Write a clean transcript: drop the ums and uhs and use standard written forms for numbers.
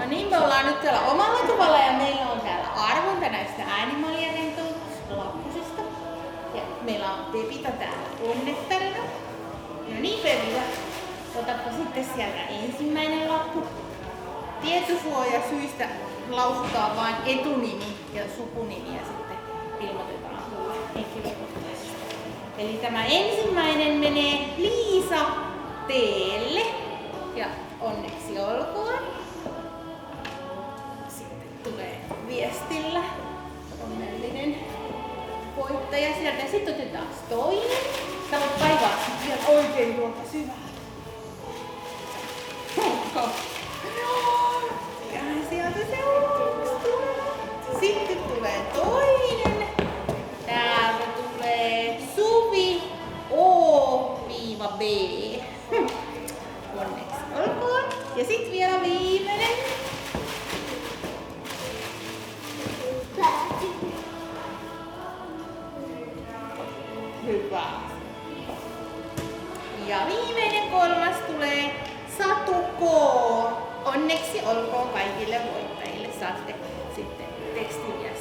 No niin, me ollaan nyt täällä omalla tuvalla ja meillä on täällä arvonta näistä Animal Rental lappusista. Ja meillä on Pepita täällä onnettarina. No niin Pepita, otapa sitten sieltä ensimmäinen lappu. Tietosuojasyistä lausutaan vain etunimi ja sukunimi ja sitten ilmoitetaan sulle henkilökohtaisesti. Eli tämä ensimmäinen menee Liisa T:lle ja onneksi olkoon. Sitten tulee viestillä onnellinen voittaja sieltä. Ja sitten otetaan toinen. Sä voit kaivaa vielä oikein tuolta syvää. Ja sieltä se tulee. Sitten tulee toinen. Täältä tulee Suvi O-B. Onneksi olkoon. Ja sitten vielä viimeinen. Hyvä. Ja viimeinen kolmas tulee Satu K. Onneksi olkoon kaikille voittajille. Saatte sitten tekstiviestin.